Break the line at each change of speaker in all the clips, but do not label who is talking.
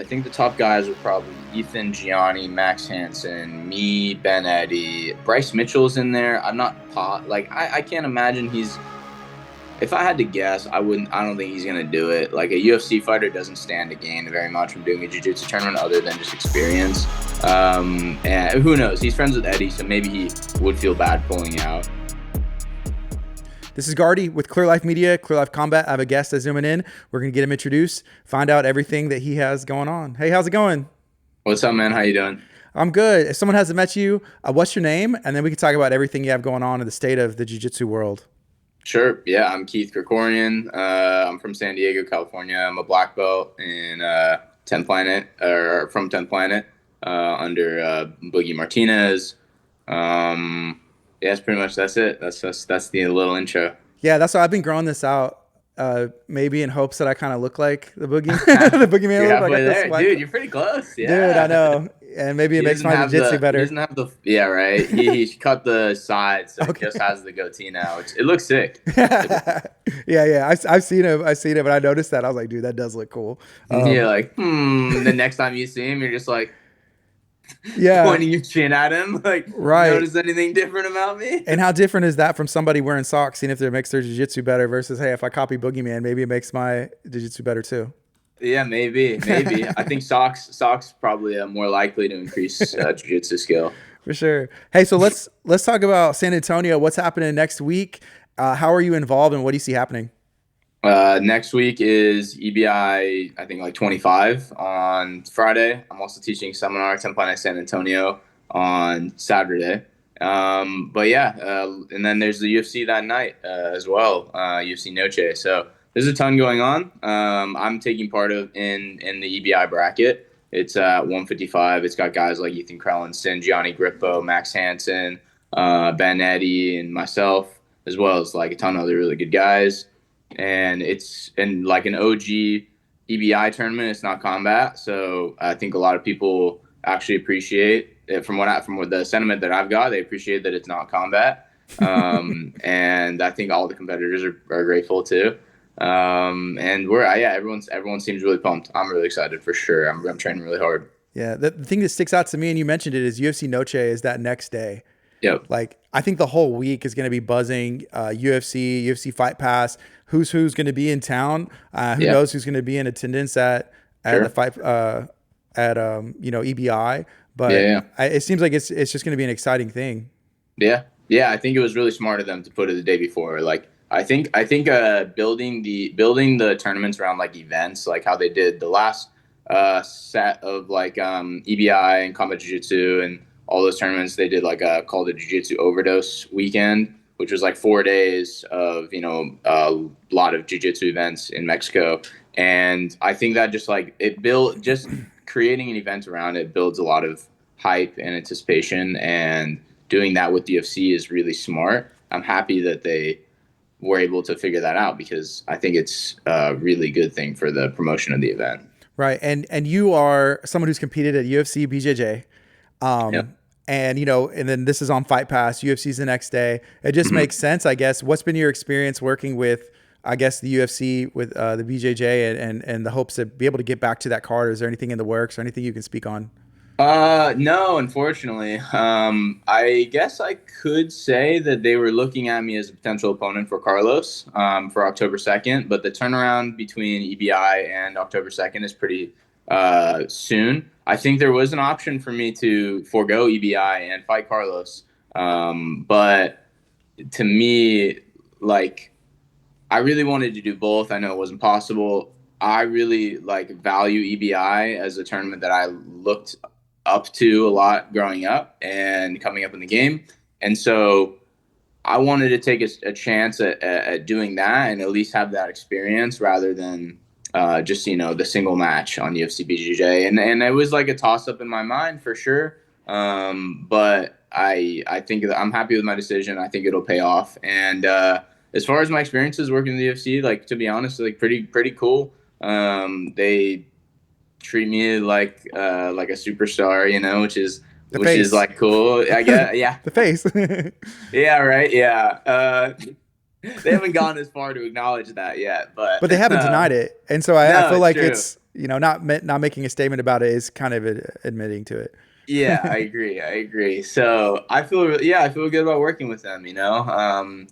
I think the top guys are probably Ethan Gianni, Max Hansen, me, Ben Eddy, Bryce Mitchell's in there. I'm not I can't imagine he's. If I had to guess, I wouldn't. I don't think he's gonna do it. Like a UFC fighter doesn't stand to gain very much from doing a jiu-jitsu tournament other than just experience. And who knows? He's friends with Eddie, so maybe he would feel bad pulling out.
This is Gardy with Clear Life Media, Clear Life Combat. I have a guest that's zooming in. We're going to get him introduced, find out everything that he has going on. Hey, how's it going?
What's up, man? How you doing?
I'm good. If someone hasn't met you, what's your name? And then we can talk about everything you have going on in the state of the jiu-jitsu world.
Sure. Yeah, I'm Keith Krikorian. I'm from San Diego, California. I'm a black belt in 10th Planet, or from 10th Planet, under Boogie Martinez. Yeah, that's it. That's the little intro.
Yeah, that's why I've been growing this out, maybe in hopes that I kind of look like the Boogie, the Boogeyman.
You're
Look.
halfway there, dude. You're pretty close. Yeah,
Dude, I know. And maybe it makes my jiu-jitsu better.
He doesn't have the yeah, right. He cut the sides, so
Okay.
It just has the goatee now. It looks sick.
Yeah. I've seen him, but I noticed that. I was like, dude, that does look cool.
You're like, The next time you see him, you're just like,
yeah,
pointing your chin at him, like,
right.
Notice anything different about me?
And how different is that from somebody wearing socks, seeing if it makes their jiu-jitsu better versus, hey, if I copy Boogeyman, maybe it makes my jiu-jitsu better too.
Yeah, maybe. I think socks probably more likely to increase jiu-jitsu skill.
For sure. Hey, so let's talk about San Antonio. What's happening next week? How are you involved, and what do you see happening?
Next week is EBI, I think like 25 on Friday. I'm also teaching seminar at Temple San Antonio on Saturday. But yeah, and then there's the UFC that night as well, UFC Noche. So there's a ton going on. I'm taking part in the EBI bracket. It's 155. It's got guys like Ethan Krellinson, Gianni Grippo, Max Hansen, Ben Eddy, and myself, as well as like a ton of other really good guys. And it's in like an OG EBI tournament. It's not combat, so I think a lot of people actually appreciate it. From what the sentiment that I've got, they appreciate that it's not combat, and I think all the competitors are grateful too. And everyone seems really pumped. I'm really excited for sure. I'm training really hard.
Yeah, the thing that sticks out to me, and you mentioned it, is UFC Noche is that next day.
Yep.
Like, I think the whole week is going to be buzzing. UFC Fight Pass. Who's going to be in town? Who knows who's going to be in attendance at
Sure.
the fight at EBI? But it seems like it's just going to be an exciting thing.
Yeah. I think it was really smart of them to put it the day before. Like, I think building the tournaments around like events, like how they did the last set of like EBI and combat jiu-jitsu and all those tournaments. They did like called a jiu-jitsu overdose weekend, which was like 4 days of a lot of jiu-jitsu events in Mexico. And I think that just creating an event around it builds a lot of hype and anticipation, and doing that with the UFC is really smart. I'm happy that they were able to figure that out, because I think it's a really good thing for the promotion of the event.
Right. And you are someone who's competed at UFC, BJJ.
Yep.
And, and then this is on Fight Pass. UFC's the next day. It just makes sense, I guess. What's been your experience working with, I guess, the UFC with the BJJ and the hopes to be able to get back to that card? Is there anything in the works or anything you can speak on?
No, unfortunately. I guess I could say that they were looking at me as a potential opponent for Carlos for October 2nd, but the turnaround between EBI and October 2nd is pretty soon. I think there was an option for me to forego EBI and fight Carlos, but to me, like, I really wanted to do both. I know it wasn't possible. I really value EBI as a tournament that I looked up to a lot growing up and coming up in the game. And so I wanted to take a chance at doing that and at least have that experience rather than just, the single match on UFC BJJ. And it was like a toss up in my mind for sure. But I think that I'm happy with my decision. I think it'll pay off. And as far as my experiences working in the UFC, to be honest, pretty cool. They treat me like a superstar, which is like cool. I guess, yeah.
The face.
Yeah, right. Yeah. They haven't gone as far to acknowledge that yet, but
But they haven't denied it, and so I
no,
feel
it's
like
true.
it's not making a statement about it is kind of admitting to it.
Yeah, I agree. I agree. So I feel good about working with them, and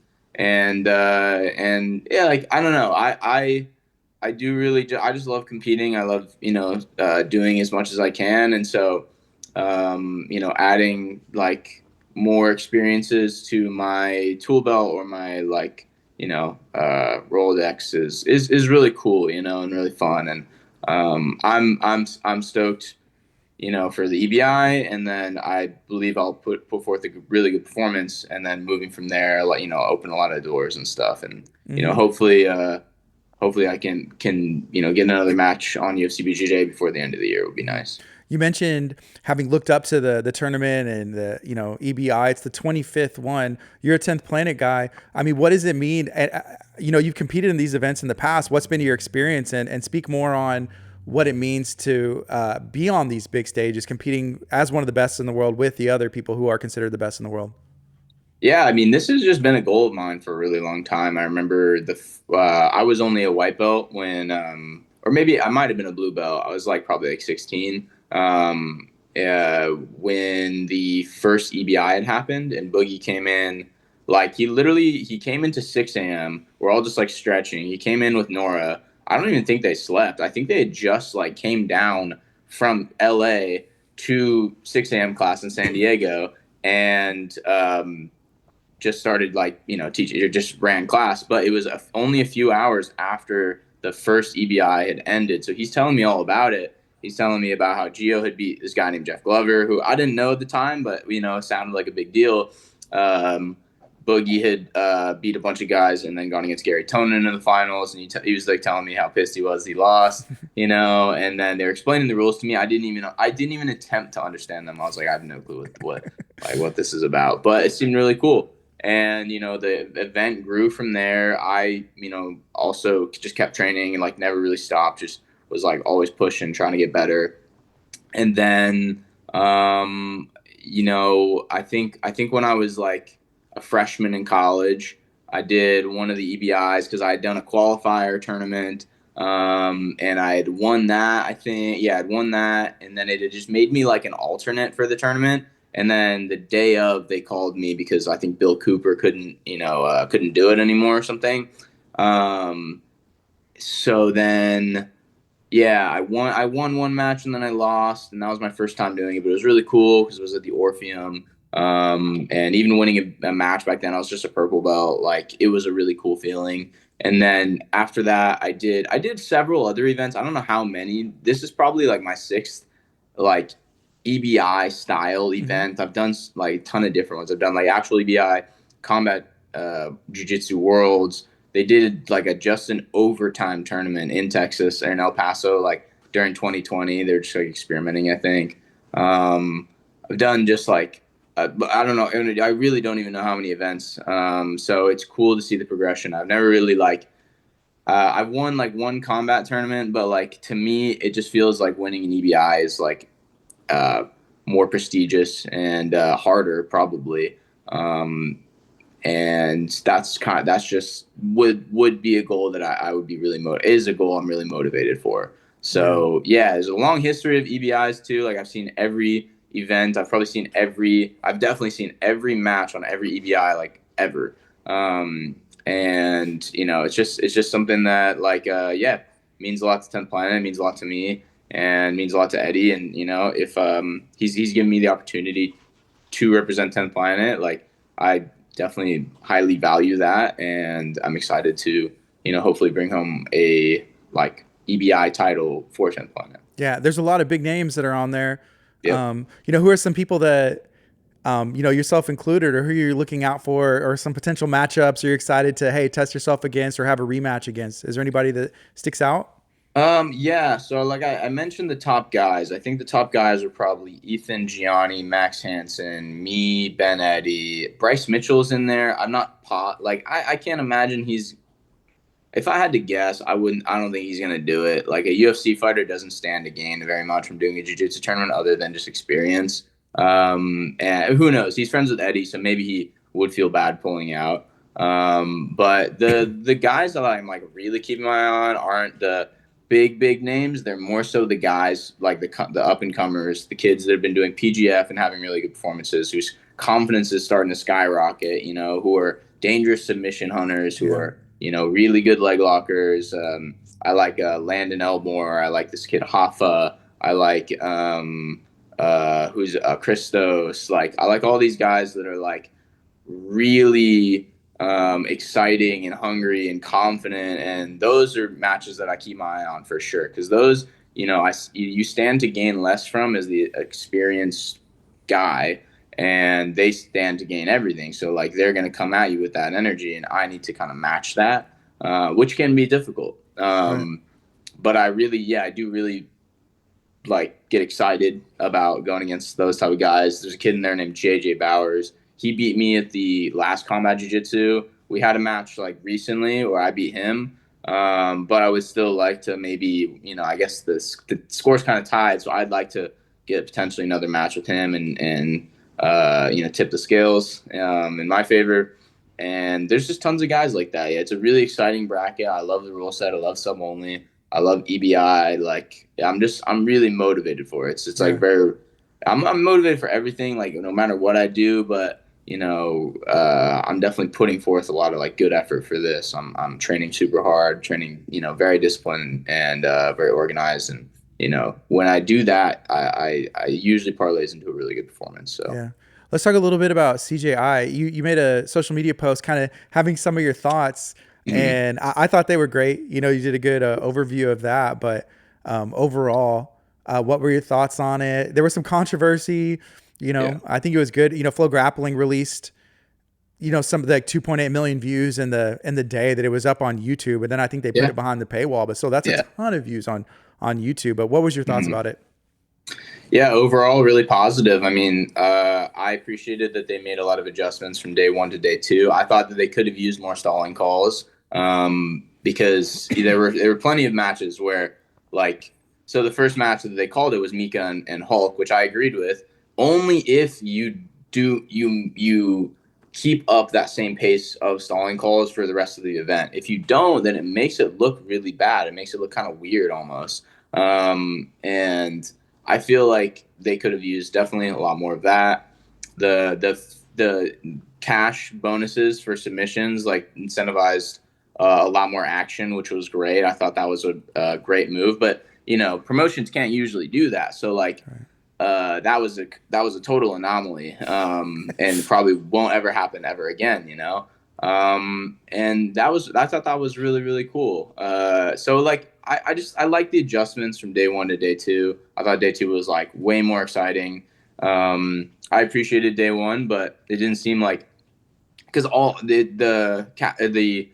yeah, like I don't know, I do really, I just love competing. I love, doing as much as I can, and so, adding like more experiences to my tool belt or my like, Rolodex is really cool, and really fun, and I'm stoked for the EBI, and then I believe I'll put forth a really good performance, and then moving from there, like open a lot of doors and stuff, and
Hmm.
hopefully I can get another match on UFC BJJ before the end of the year would be
Hmm.
nice.
You mentioned having looked up to the tournament and the EBI. It's the 25th one. You're a 10th Planet guy. I mean, what does it mean? And, you've competed in these events in the past. What's been your experience? And speak more on what it means to be on these big stages, competing as one of the best in the world with the other people who are considered the best in the world.
Yeah, I mean, this has just been a goal of mine for a really long time. I remember I was only a white belt when, or maybe I might have been a blue belt. I was like probably like 16, when the first EBI had happened, and Boogie came in. Like he came into 6 a.m. We're all just like stretching. He came in with Nora. I don't even think they slept. I think they had just like came down from LA to 6 a.m. class in San Diego, and just started like teaching or just ran class, but it was only a few hours after the first EBI had ended. So he's telling me all about it. He's telling me about how Gio had beat this guy named Jeff Glover, who I didn't know at the time, but it sounded like a big deal. um, Boogie had beat a bunch of guys and then gone against Gary Tonin in the finals, and he was like telling me how pissed he was he lost, and then they were explaining the rules to me. I didn't even attempt to understand them. I was like, I have no clue what this is about, but it seemed really cool. And the event grew from there. I also just kept training and like never really stopped, just was like always pushing, trying to get better. And then I think when I was like a freshman in college, I did one of the EBIs because I had done a qualifier tournament, and I had won that. I think, yeah, I'd won that, and then it had just made me like an alternate for the tournament. And then the day of, they called me because I think Bill Cooper couldn't do it anymore or something. Um, so then yeah, I won one match and then I lost, and that was my first time doing it. But it was really cool because it was at the Orpheum. And even winning a match back then, I was just a purple belt. Like it was a really cool feeling. And then after that, I did several other events. I don't know how many. This is probably like my sixth like EBI style
Hmm.
event. I've done like a ton of different ones. I've done like actual EBI, combat jiu-jitsu worlds. They did like a just an overtime tournament in Texas and El Paso, like during 2020. They're just like experimenting, I think. I've done just like I don't know. I really don't even know how many events. So it's cool to see the progression. I've never really like I've won like one combat tournament, but like to me, it just feels like winning an EBI is like uh, more prestigious and harder, probably. Um, and that's just would be a goal that I would be really is a goal I'm really motivated for.
Yeah.
So yeah, there's a long history of EBIs too. Like I've seen every event. I've definitely seen every match on every EBI like ever. And it's just something that like yeah, means a lot to 10th Planet. It means a lot to me and means a lot to Eddie. And if he's given me the opportunity to represent 10th Planet, like I definitely highly value that, and I'm excited to hopefully bring home a like EBI title for 10th Planet.
Yeah. There's a lot of big names that are on there.
Yep.
Who are some people that yourself included, or who you're looking out for, or some potential matchups you're excited to, hey, test yourself against or have a rematch against? Is there anybody that sticks out?
Yeah, so like I mentioned the top guys. I think the top guys are probably Ethan Gianni, Max Hansen, me, Ben Eddy, Bryce Mitchell's in there. I'm not like I can't imagine he's if I had to guess, I don't think he's gonna do it. Like a UFC fighter doesn't stand to gain very much from doing a jiu-jitsu tournament other than just experience. And who knows? He's friends with Eddie, so maybe he would feel bad pulling out. But the guys that I'm like really keeping my eye on aren't the big names. They're more so the guys like the up and comers, the kids that have been doing PGF and having really good performances, whose confidence is starting to skyrocket. You know, who are dangerous submission hunters, who
Yeah.
are really good leg lockers. I like Landon Elmore. I like this kid Hoffa. I like who's Christos. Like I like all these guys that are like really exciting and hungry and confident. And those are matches that I keep my eye on for sure. Because those, you stand to gain less from as the experienced guy, and they stand to gain everything. So like they're going to come at you with that energy, and I need to kind of match that, which can be difficult.
Right.
But I do really like get excited about going against those type of guys. There's a kid in there named JJ Bowers. He beat me at the last combat jiu-jitsu. We had a match like recently where I beat him. But I would still like to maybe, I guess the score's kind of tied, so I'd like to get potentially another match with him and tip the scales in my favor. And there's just tons of guys like that. Yeah, it's a really exciting bracket. I love the rule set. I love sub only. I love EBI. Like I'm really motivated for it. It's like
Yeah.
I'm motivated for everything. Like no matter what I do, but I'm definitely putting forth a lot of like good effort for this. I'm training super hard, training very disciplined and very organized. And when I do that, I usually parlays into a really good performance. So.
Yeah. Let's talk a little bit about CJI. You made a social media post kind of having some of your thoughts,
Mhm.
and I thought they were great. You did a good overview of that, but overall, what were your thoughts on it? There was some controversy.
Yeah.
I think it was good. Flow Grappling released, some of the like 2.8 million views in the day that it was up on YouTube, and then I think they put
Yeah.
it behind the paywall. But so that's a
Yeah.
ton of views on YouTube. But what was your thoughts
Mhm.
about it?
Yeah, overall, really positive. I mean, I appreciated that they made a lot of adjustments from day one to day two. I thought that they could have used more stalling calls because there were plenty of matches where, like, so the first match that they called it was Mika and Hulk, which I agreed with. Only if you keep up that same pace of stalling calls for the rest of the event. If you don't, then it makes it look really bad. It makes it look kind of weird almost. And I feel like they could have used definitely a lot more of that. The cash bonuses for submissions like incentivized a lot more action, which was great. I thought that was a great move, but promotions can't usually do that. So like that was a total anomaly, and probably won't ever happen ever again. And I thought that was really really cool. So like I like the adjustments from day one to day two. I thought day two was like way more exciting. I appreciated day one, but it didn't seem like because all the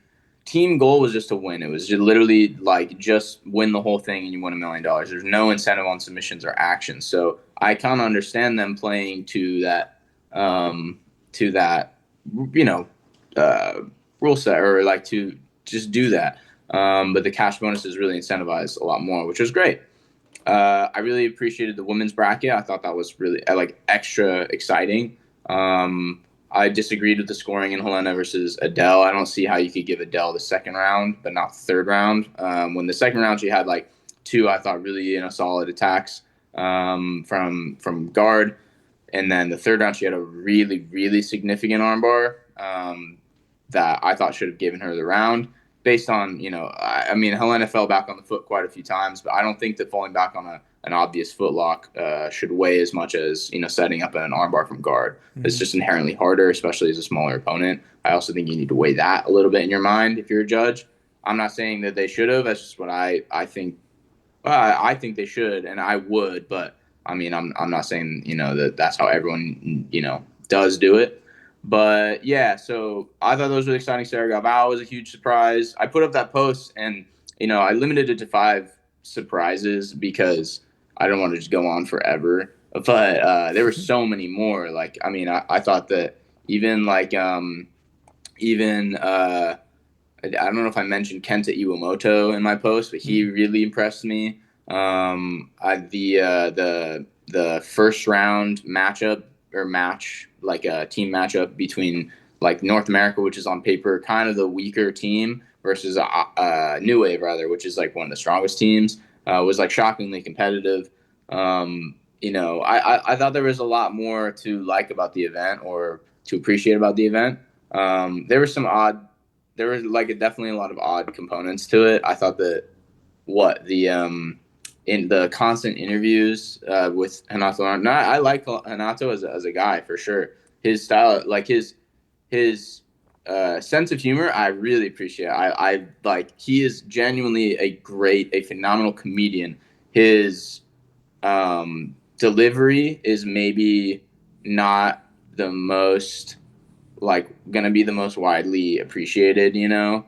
team goal was just to win. It was just literally like just win the whole thing and you win $1 million. There's no incentive on submissions or actions. So I kind of understand them playing um, to that, you know, uh, rule set or like to just do that. But the cash bonuses really incentivized a lot more, which was great. I really appreciated the women's bracket. I thought that was really like extra exciting. Um, I disagreed with the scoring in Helena versus Adele. I don't see how you could give Adele the second round, but not the third round. When the second round she had like two, I thought really solid attacks from guard, and then the third round she had a really really significant armbar that I thought should have given her the round based on, I mean, Helena fell back on the foot quite a few times, but I don't think that falling back on an obvious foot lock should weigh as much as, setting up an armbar from guard. It's
Mm-hmm.
just inherently harder, especially as a smaller opponent. I also think you need to weigh that a little bit in your mind if you're a judge. I'm not saying that they should have. That's just what I think. I think they should, and I would, but I mean, I'm not saying that that's how everyone does do it. But yeah, so I thought those were exciting. Sarah Galvao was a huge surprise. I put up that post, and I limited it to 5 surprises because I don't want to just go on forever. But there were so many more. Like, I mean, I thought that even like even I don't know if I mentioned Kenta Iwamoto in my post, but he really impressed me. The first round matchup or match like a team matchup between like North America, which is on paper kind of the weaker team, versus New Wave rather, which is like one of the strongest teams, was like shockingly competitive. I thought there was a lot more to like about the event or to appreciate about the event. There were some odd, there was like definitely a lot of odd components to it. I thought that what the in the constant interviews with Hanato. No, I like Hanato as a guy for sure. His style, like his sense of humor, I really appreciate. I like he is genuinely a phenomenal comedian. His delivery is maybe not the most like gonna be the most widely appreciated, and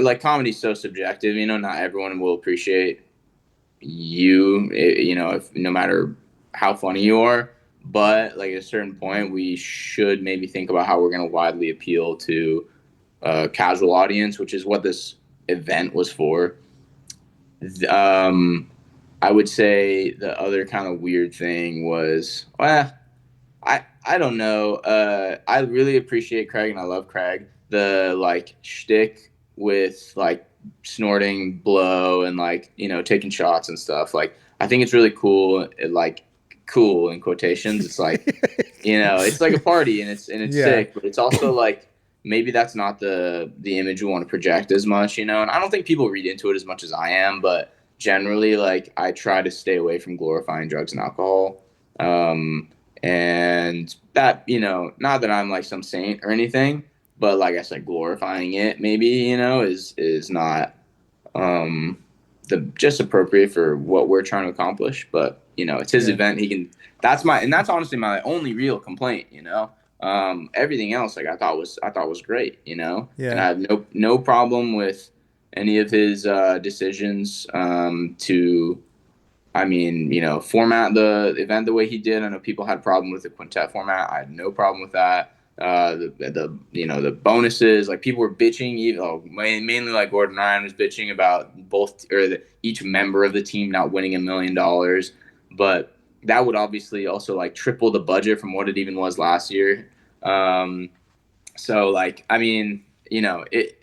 like comedy's so subjective, not everyone will appreciate if no matter how funny you are, but like at a certain point, we should maybe think about how we're gonna widely appeal to a casual audience, which is what this event was for. Um, I would say the other kind of weird thing was, well, I don't know. I really appreciate Craig, and I love Craig. The like shtick with like snorting blow and like taking shots and stuff. Like I think it's really cool. Like cool in quotations. It's like it's like a party and it's
Yeah.
sick, but it's also like maybe that's not the image we want to project as much. And I don't think people read into it as much as I am, but generally like I try to stay away from glorifying drugs and alcohol. Um, and that not that I'm like some saint or anything, but like I said, glorifying it maybe is not um the just appropriate for what we're trying to accomplish. But it's his
Yeah.
event. He can. That's honestly my only real complaint. Everything else like I thought was great. And
Yeah.
I have no problem with any of his decisions to format the event the way he did. I know people had a problem with the quintet format. I had no problem with that. The bonuses, like people were bitching. Mainly like Gordon Ryan was bitching about each member of the team not winning $1 million, but that would obviously also like triple the budget from what it even was last year. So like it.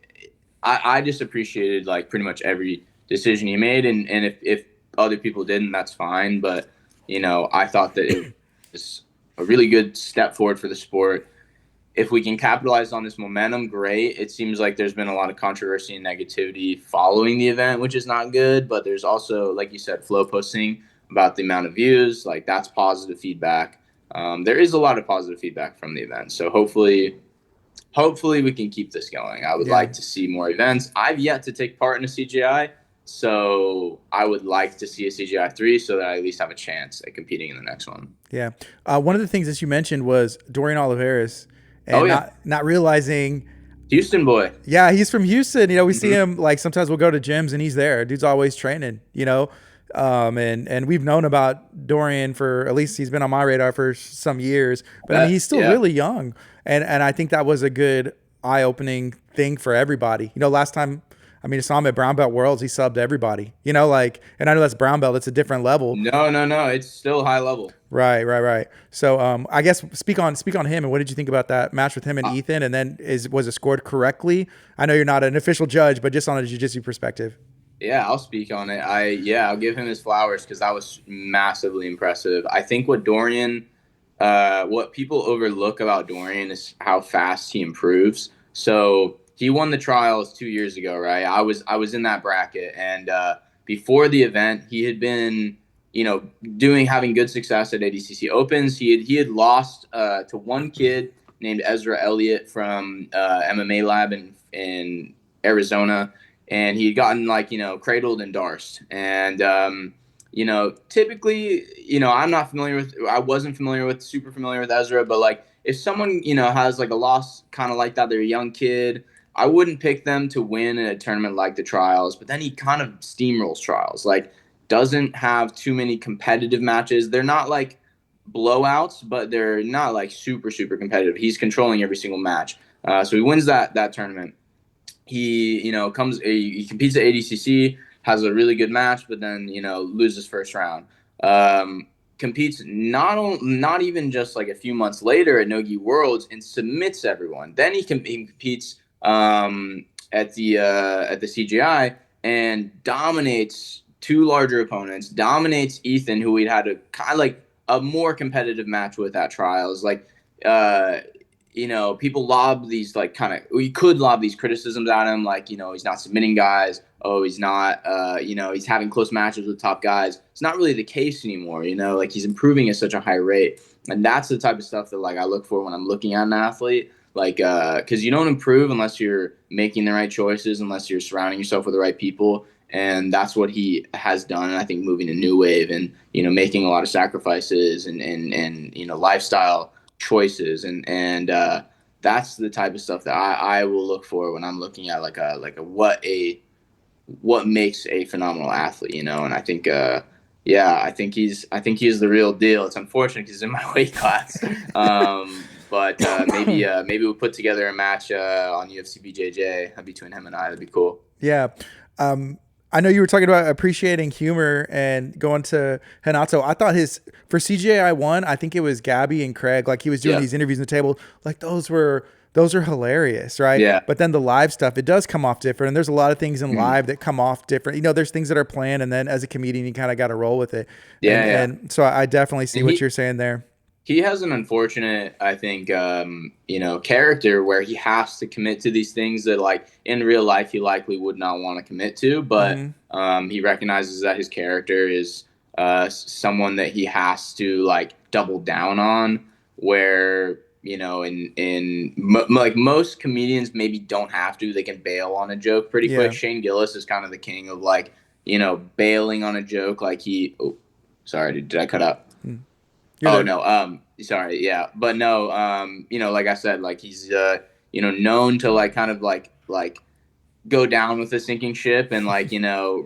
I just appreciated like pretty much every decision he made, and if other people didn't, that's fine. But I thought that it was a really good step forward for the sport. If we can capitalize on this momentum, great. It seems like there's been a lot of controversy and negativity following the event, which is not good. But there's also, like you said, flow posting about the amount of views. Like that's positive feedback. There is a lot of positive feedback from the event, so hopefully we can keep this going. I would
Yeah.
like to see more events. I've yet to take part in a CGI, so I would like to see a CGI 3 so that I at least have a chance at competing in the next one.
Yeah. One of the things that you mentioned was Dorian Oliveras,
Oh
and
yeah,
not realizing.
Houston boy.
Yeah, he's from Houston. We see
Mm-hmm.
him like sometimes we'll go to gyms and he's there. Dude's always training. And we've known about Dorian for at least he's been on my radar for some years. But I mean, he's still
Yeah.
really young, and I think that was a good eye opening thing for everybody. Last time. I mean, I saw him at Brown Belt Worlds. He subbed everybody, and I know that's Brown Belt. It's a different level.
No, no, no. It's still high level.
Right, right, right. So, I guess speak on him and what did you think about that match with him and
Uh,
Ethan? And then was it scored correctly? I know you're not an official judge, but just on a jiu-jitsu perspective.
yeah, I'll speak on it. I'll give him his flowers because that was massively impressive. I think what people overlook about Dorian is how fast he improves. So he won the trials 2 years ago, right? I was in that bracket, and before the event, he had been, having good success at ADCC Opens. He had lost to one kid named Ezra Elliott from MMA Lab in Arizona, and he had gotten like cradled and darsed, and typically, I wasn't super familiar with Ezra, but like if someone, has like a loss kind of like that, they're a young kid, I wouldn't pick them to win in a tournament like the trials, but then he kind of steamrolls trials, like doesn't have too many competitive matches. They're not like blowouts, but they're not like super, super competitive. He's controlling every single match. So he wins that tournament. He he competes at ADCC, has a really good match, but then loses first round. competes not even just like a few months later at Nogi Worlds and submits everyone. Then he competes at the CGI and dominates two larger opponents, dominates Ethan, who we'd had a kind of like a more competitive match with at trials. Like, uh, people lob these like kind of we could lob these criticisms at him, like he's not submitting guys. Oh, he's not. He's having close matches with top guys. It's not really the case anymore. Like he's improving at such a high rate, and that's the type of stuff that like I look for when I'm looking at an athlete. Like, because you don't improve unless you're making the right choices, unless you're surrounding yourself with the right people, and that's what he has done. And I think moving to New Wave and making a lot of sacrifices and lifestyle choices and that's the type of stuff that I will look for when I'm looking at what makes a phenomenal athlete, and I think I think he's the real deal. It's unfortunate because he's in my weight class. But maybe we'll put together a match on UFC BJJ between him and I. That'd be cool.
Yeah. I know you were talking about appreciating humor and going to Hanato. I thought for CGI one, I think it was Gabby and Craig. Like he was doing
Yeah.
these interviews on the table. Like those are hilarious, right?
Yeah.
But then the live stuff, it does come off different. And there's a lot of things in
Mhm.
live that come off different. There's things that are planned, and then as a comedian, you kind of got to roll with it.
Yeah. Yeah.
And so I definitely see
And
what you're saying there.
he has an unfortunate, I think, character where he has to commit to these things that, like, in real life, he likely would not want to commit to. But
Hmm.
he recognizes that his character is someone that he has to like double down on. Where like most comedians maybe don't have to; they can bail on a joke pretty quick.
Yeah.
Shane Gillis is kind of the king of like bailing on a joke. Like he, oh, sorry, did I cut out?
You're
Oh
there.
no, sorry, yeah, but no, like I said, like he's known to like kind of like go down with the sinking ship and like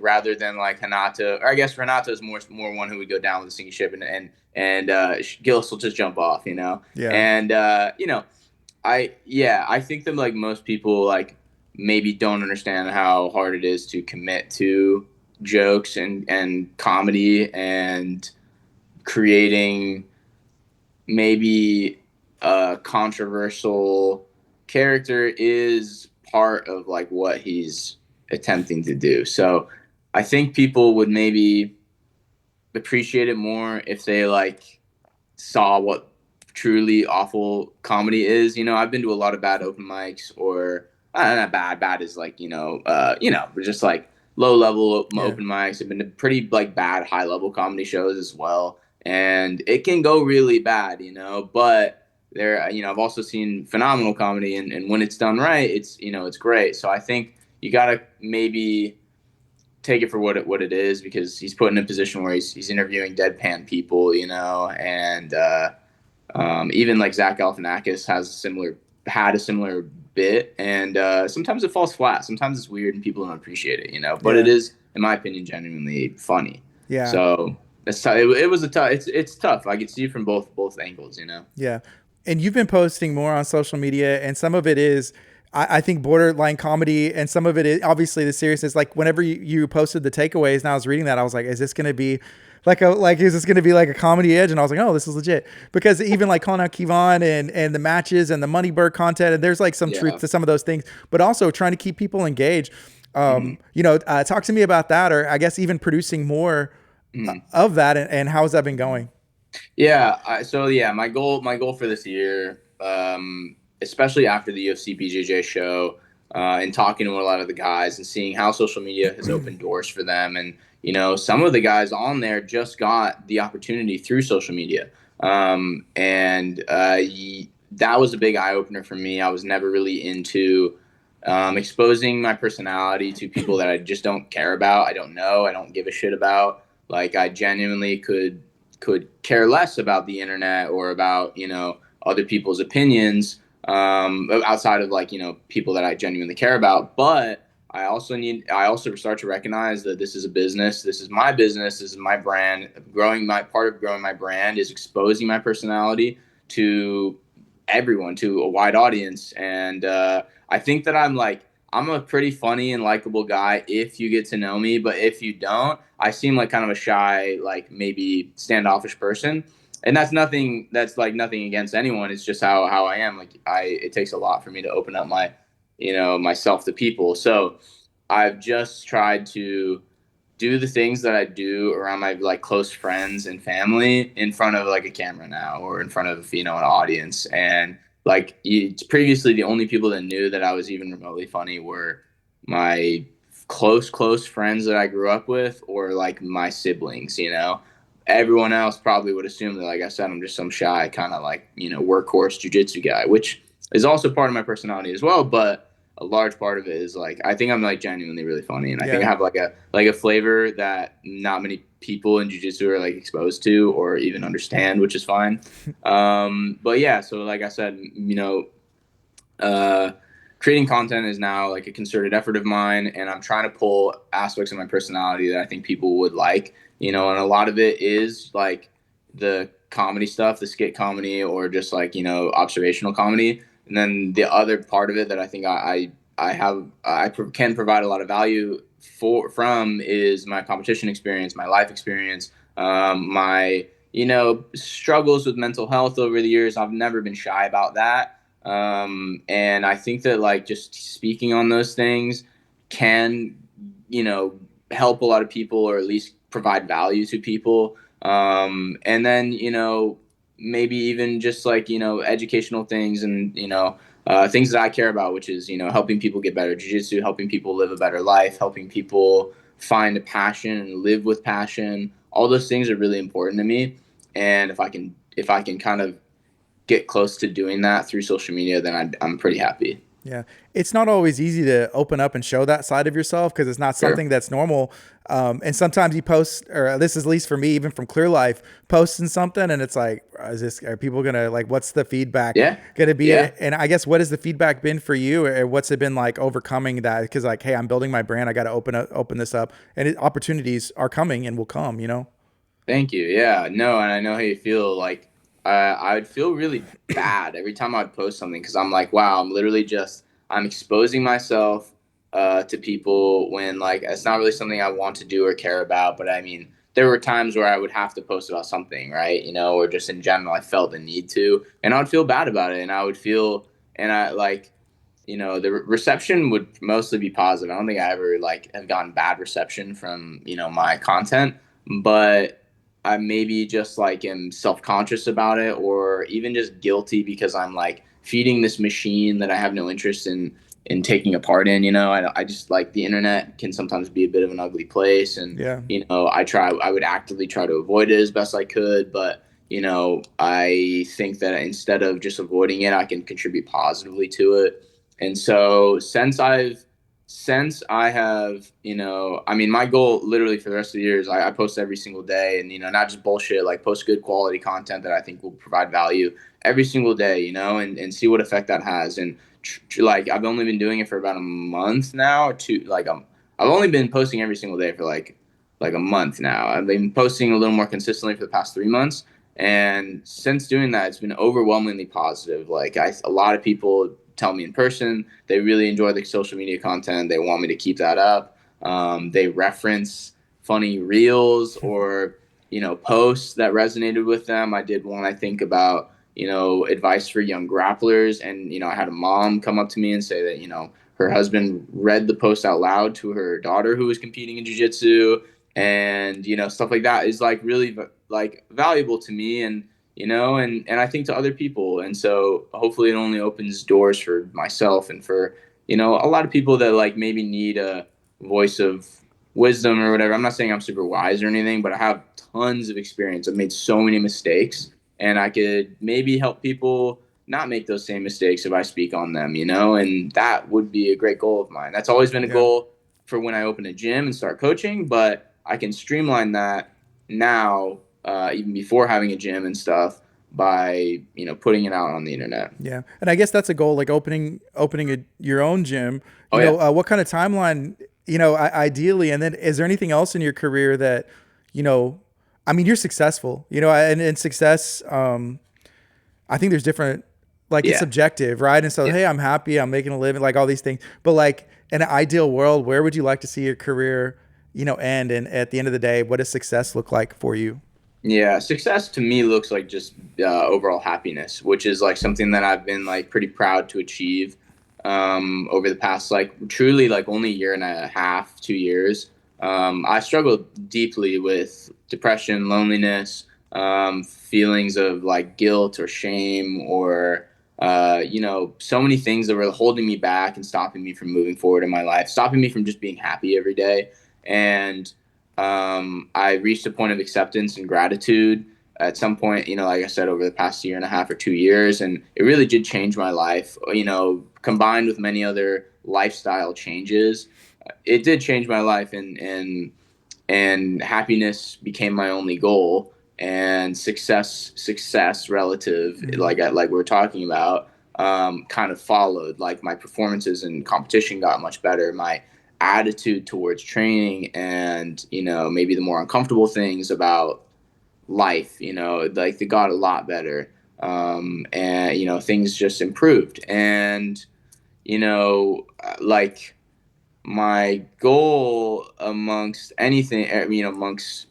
rather than like Hanato, or I guess Renato is more one who would go down with the sinking ship and Gillis will just jump off,
Yeah.
and I think that like most people like maybe don't understand how hard it is to commit to jokes and comedy and creating maybe a controversial character is part of like what he's attempting to do. So I think people would maybe appreciate it more if they like saw what truly awful comedy is. I've been to a lot of bad open mics, or not bad. Bad is like just like low level
Yeah.
open mics. I've been to pretty like bad high level comedy shows as well, and it can go really bad. But there, I've also seen phenomenal comedy, and when it's done right, it's great. So I think you gotta maybe take it for what it is, because he's put in a position where he's interviewing deadpan people, and even like Zach Galifianakis had a similar bit, and sometimes it falls flat. Sometimes it's weird and people don't appreciate it, But it
Yeah.
is, in my opinion, genuinely funny.
Yeah.
So it's tough. It was a tough. It's tough. I could see it from both angles.
Yeah. And you've been posting more on social media, and some of it is, I think, borderline comedy, and some of it is obviously the seriousness. Like whenever you posted the takeaways, and I was reading that, I was like, is this going to be is this going to be like a comedy edge? And I was like, oh, this is legit. Because even like calling out Kevon and the matches and the Money Bird content, and there's like some truth
Yeah.
to some of those things, but also trying to keep people engaged.
Mhm.
Talk to me about that, or I guess even producing more
Mhm.
of that, and how has that been going?
Yeah. So yeah, my goal for this year, especially after the UFC BJJ show, and talking to a lot of the guys and seeing how social media has opened doors for them, and some of the guys on there just got the opportunity through social media, and that was a big eye opener for me. I was never really into exposing my personality to people that I just don't care about. I don't know. I don't give a shit about. Like I genuinely could care less about the internet or about other people's opinions, outside of like people that I genuinely care about. But I also start to recognize that this is a business. This is my business. This is my brand. Part of growing my brand is exposing my personality to everyone, to a wide audience. And I think that I'm like I'm a pretty funny and likable guy if you get to know me, but if you don't, I seem like kind of a shy, like maybe standoffish person. And that's like nothing against anyone. It's just how I am. Like it takes a lot for me to open up myself to people. So I've just tried to do the things that I do around my like close friends and family in front of like a camera now, or in front of an audience. And like previously, the only people that knew that I was even remotely funny were my close friends that I grew up with, or like my siblings. Everyone else probably would assume that, like I said, I'm just some shy kind of like workhorse jujitsu guy, which is also part of my personality as well. But a large part of it is like I think I'm like genuinely really funny, and I think I
Yeah.
have like a flavor that not many people in jiu-jitsu are like exposed to or even understand, which is fine. But yeah, so like I said, uh, creating content is now like a concerted effort of mine, and I'm trying to pull aspects of my personality that I think people would like, and a lot of it is like the comedy stuff, the skit comedy, or just like, observational comedy. And then the other part of it that I think can provide a lot of value from is my competition experience, my life experience, my, struggles with mental health over the years. I've never been shy about that. And I think that like just speaking on those things can, help a lot of people, or at least provide value to people. And then, maybe even just like, educational things, and, things that I care about, which is, helping people get better at jiu-jitsu, helping people live a better life, helping people find a passion and live with passion. All those things are really important to me. And if I can kind of get close to doing that through social media, then I'm pretty happy.
Yeah. It's not always easy to open up and show that side of yourself because it's not
Sure.
something that's normal. And sometimes you post, or this is at least for me, even from Clear Life, posting something and it's like, are people going to like, what's the feedback
Yeah.
going to be?
Yeah.
And I guess, what has the feedback been for you, or what's it been like overcoming that? Cause like, hey, I'm building my brand. I got to open this up, and opportunities are coming and will come.
Thank you. Yeah. No, and I know how you feel. Like, I would feel really bad every time I'd post something, because I'm like, wow, I'm exposing myself to people when like it's not really something I want to do or care about. But I mean, there were times where I would have to post about something, right? Or just in general, I felt the need to, and I would feel bad about it, and I would feel, and I like, the reception would mostly be positive. I don't think I ever like have gotten bad reception from, my content, but I maybe just like am self-conscious about it, or even just guilty because I'm like feeding this machine that I have no interest in taking a part in. I just like the internet can sometimes be a bit of an ugly place, and
Yeah.
I would actively try to avoid it as best I could, but I think that instead of just avoiding it, I can contribute positively to it. And so since I have, I mean, my goal literally for the rest of the year is I post every single day, and, not just bullshit, like post good quality content that I think will provide value every single day, and see what effect that has. And like, I've only been doing it for about a month now, or two, like, I've only been posting every single day for like a month now. I've been posting a little more consistently for the past 3 months. And since doing that, it's been overwhelmingly positive. Like, a lot of people tell me in person they really enjoy the social media content. They want me to keep that up. They reference funny reels or posts that resonated with them. I did one, I think, about advice for young grapplers, and I had a mom come up to me and say that her husband read the post out loud to her daughter who was competing in jiu-jitsu, and stuff like that is like really like valuable to me, and I think to other people. And so hopefully it only opens doors for myself and for a lot of people that like maybe need a voice of wisdom or whatever. I'm not saying I'm super wise or anything, but I have tons of experience. I've made so many mistakes, and I could maybe help people not make those same mistakes if I speak on them, and that would be a great goal of mine. That's always been a
Yeah.
goal for when I open a gym and start coaching, but I can streamline that now, even before having a gym and stuff, by putting it out on the internet.
Yeah, and I guess that's a goal, like opening your own gym.
Oh yeah.
What kind of timeline, ideally, and then is there anything else in your career that, you know, I mean, you're successful, and success. I think there's different, like it's
Yeah.
subjective, right? And so,
Yeah.
hey, I'm happy, I'm making a living, like all these things, but like, in an ideal world, where would you like to see your career, end? And at the end of the day, what does success look like for you?
Yeah, success to me looks like just overall happiness, which is like something that I've been like pretty proud to achieve over the past like truly like only year and a half, 2 years. I struggled deeply with depression, loneliness, feelings of like guilt or shame, or so many things that were holding me back and stopping me from moving forward in my life, stopping me from just being happy every day. And I reached a point of acceptance and gratitude at some point, like I said, over the past year and a half or 2 years. And it really did change my life, combined with many other lifestyle changes. It did change my life, and happiness became my only goal. And success relative,
Mm-hmm.
like we are talking about, kind of followed. Like my performances in competition got much better. My attitude towards training and maybe the more uncomfortable things about life, like they got a lot better. And things just improved. And like my goal amongst anything, amongst,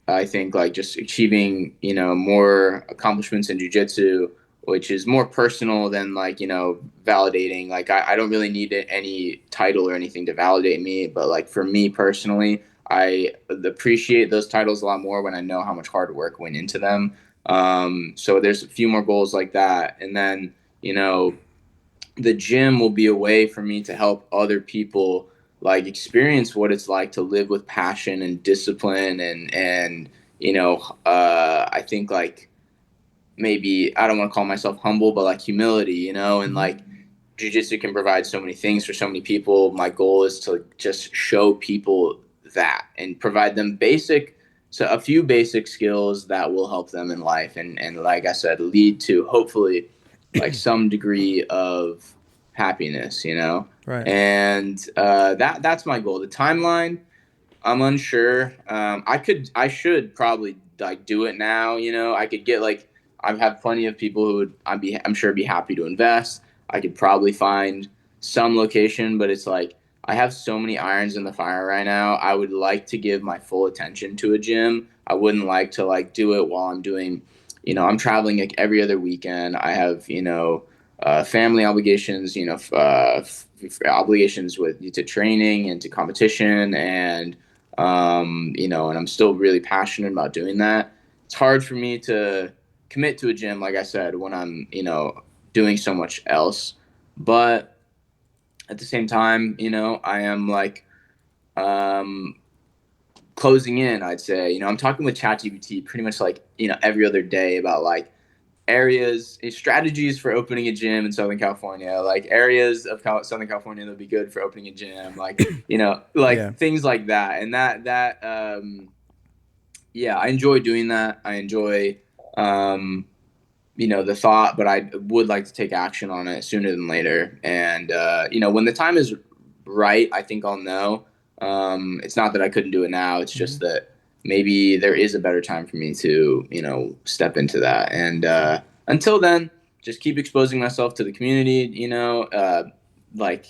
I think, like just achieving, more accomplishments in jujitsu, which is more personal than like, validating. Like I don't really need any title or anything to validate me, but like for me personally, I appreciate those titles a lot more when I know how much hard work went into them. So there's a few more goals like that. And then, the gym will be a way for me to help other people like experience what it's like to live with passion and discipline, and I think like maybe I don't want to call myself humble, but like humility, and
Mm-hmm.
like jujitsu can provide so many things for so many people. My goal is to just show people that and provide them a few basic skills that will help them in life, and like I said, lead to hopefully like some degree of happiness,
Right.
and that's my goal. The timeline, I'm unsure. I should probably like do it now. I could get like, I have plenty of people who would, I'm sure be happy to invest. I could probably find some location, but it's like I have so many irons in the fire right now. I would like to give my full attention to a gym. I wouldn't like to like do it while I'm doing, I'm traveling like every other weekend. I have, family obligations, obligations with to training and to competition, and I'm still really passionate about doing that. It's hard for me to commit to a gym, like I said, when I'm, doing so much else. But at the same time, I am like um, closing in, I'd say. I'm talking with ChatGPT pretty much like, every other day about like areas, strategies for opening a gym in Southern California, like areas of Southern California that would be good for opening a gym, like,
Yeah.
like things like that. And yeah, I enjoy doing that. I enjoy, um, the thought, but I would like to take action on it sooner than later. And, when the time is right, I think I'll know. It's not that I couldn't do it now. It's
Mm-hmm.
just that maybe there is a better time for me to, step into that. And until then, just keep exposing myself to the community, like,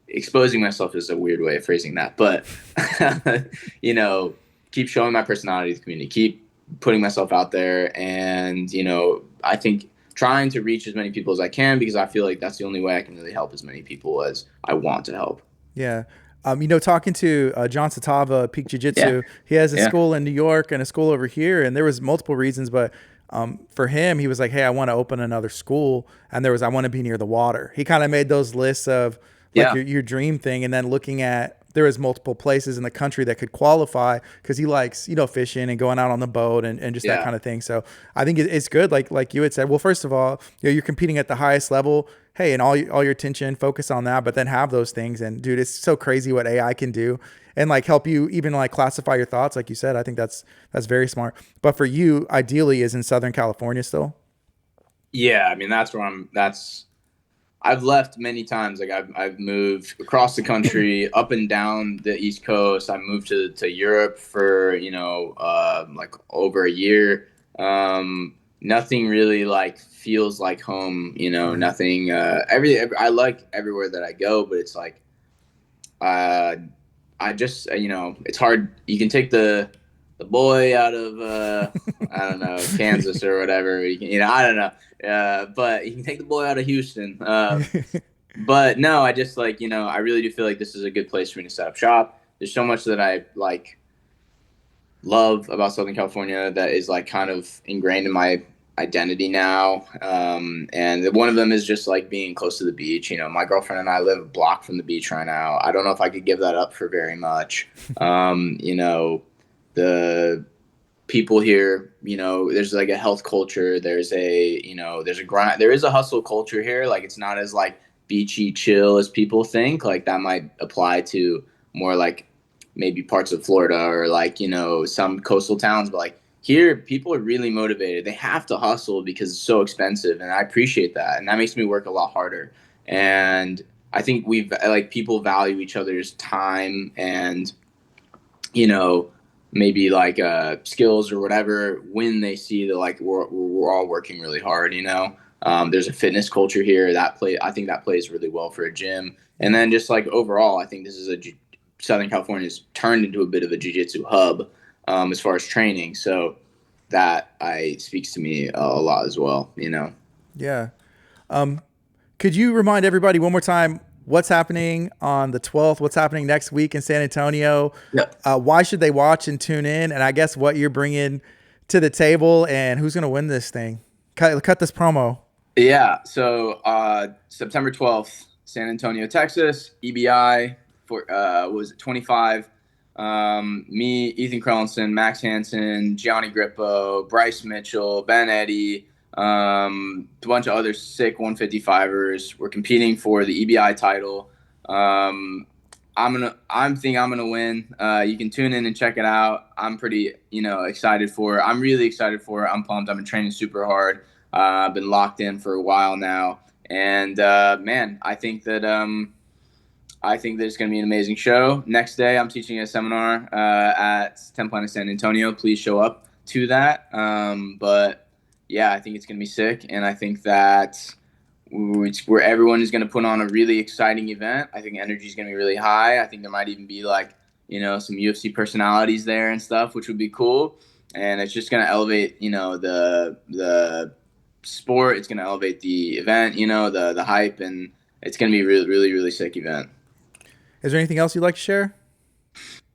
exposing myself is a weird way of phrasing that, but, you know, keep showing my personality to the community, keep putting myself out there, and I think trying to reach as many people as I can, because I feel like that's the only way I can really help as many people as I want to help.
Yeah. Talking to John Satava, Peak Jiu
Yeah,
Jitsu, he has a
yeah,
school in New York and a school over here, and there was multiple reasons, but for him, he was like, "Hey, I want to open another school," and there was, "I want to be near the water." He kind of made those lists of like
yeah,
your dream thing, and then looking at there was multiple places in the country that could qualify because he likes fishing and going out on the boat and just that
yeah.
kind of thing. So I think it's good, like you had said. Well, first of all, you're competing at the highest level. Hey, and all your attention, focus on that, but then have those things. And dude, it's so crazy what AI can do and like help you even like classify your thoughts, like you said. I think that's very smart. But for you, ideally, is in Southern California still.
Yeah, I mean that's where that's I've left many times. Like I've moved across the country, up and down the East Coast. I moved to Europe for like over a year. Nothing really like feels like home.
Right.
Nothing. I like everywhere that I go, but it's like uh, I just it's hard. You can take the boy out of I don't know, Kansas or whatever. You can, I don't know, but you can take the boy out of Houston. But no, I just like I really do feel like this is a good place for me to set up shop. There's so much that I like love about Southern California that is like kind of ingrained in my identity now. And one of them is just like being close to the beach. My girlfriend and I live a block from the beach right now. I don't know if I could give that up for very much. The people here, there's like a health culture. There's a grind. There is a hustle culture here. Like it's not as like beachy chill as people think. Like that might apply to more like maybe parts of Florida or like, some coastal towns, but like here people are really motivated. They have to hustle because it's so expensive. And I appreciate that. And that makes me work a lot harder. And I think people value each other's time and, maybe like skills or whatever when they see that like we're all working really hard. There's a fitness culture here I think that plays really well for a gym. And then just like overall, I think this is Southern California has turned into a bit of a jiu-jitsu hub as far as training. So that speaks to me a lot as well.
Yeah. Could you remind everybody one more time what's happening on the 12th? What's happening next week in San Antonio?
Yep.
Why should they watch and tune in? And I guess what you're bringing to the table and who's going to win this thing? Cut this promo.
Yeah. So September 12th, San Antonio, Texas, EBI for was it 25? Me, Ethan Krellinson, Max Hansen, Gianni Grippo, Bryce Mitchell, Ben Eddy, a bunch of other sick 155ers. We're competing for the EBI title. I'm think I'm gonna win. You can tune in and check it out. I'm pretty, excited for it. I'm really excited for it. I'm pumped. I've been training super hard. I've been locked in for a while now, and man, I think that it's going to be an amazing show. Next day, I'm teaching a seminar at 10 Planet San Antonio. Please show up to that. But yeah, I think it's going to be sick. And I think that where everyone is going to put on a really exciting event. I think energy is going to be really high. I think there might even be like, some UFC personalities there and stuff, which would be cool. And it's just going to elevate, the sport. It's going to elevate the event, the hype, and it's going to be a really, really, really sick event.
Is there anything else you'd like to share?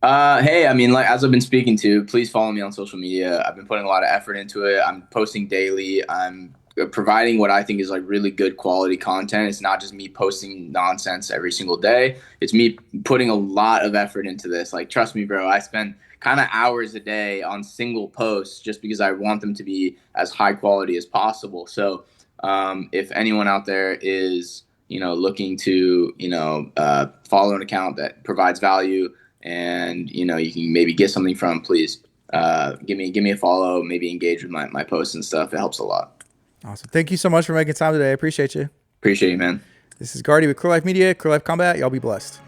Hey, I mean, like as I've been speaking to, please follow me on social media. I've been putting a lot of effort into it. I'm posting daily. I'm providing what I think is like really good quality content. It's not just me posting nonsense every single day. It's me putting a lot of effort into this. Like, trust me, bro, I spend kind of hours a day on single posts just because I want them to be as high quality as possible. So, if anyone out there is looking to, follow an account that provides value and, you can maybe get something from, please give me a follow, maybe engage with my posts and stuff. It helps a lot.
Awesome. Thank you so much for making time today. I appreciate you.
Appreciate you, man.
This is Gardy with Clear Life Media, Clear Life Combat. Y'all be blessed.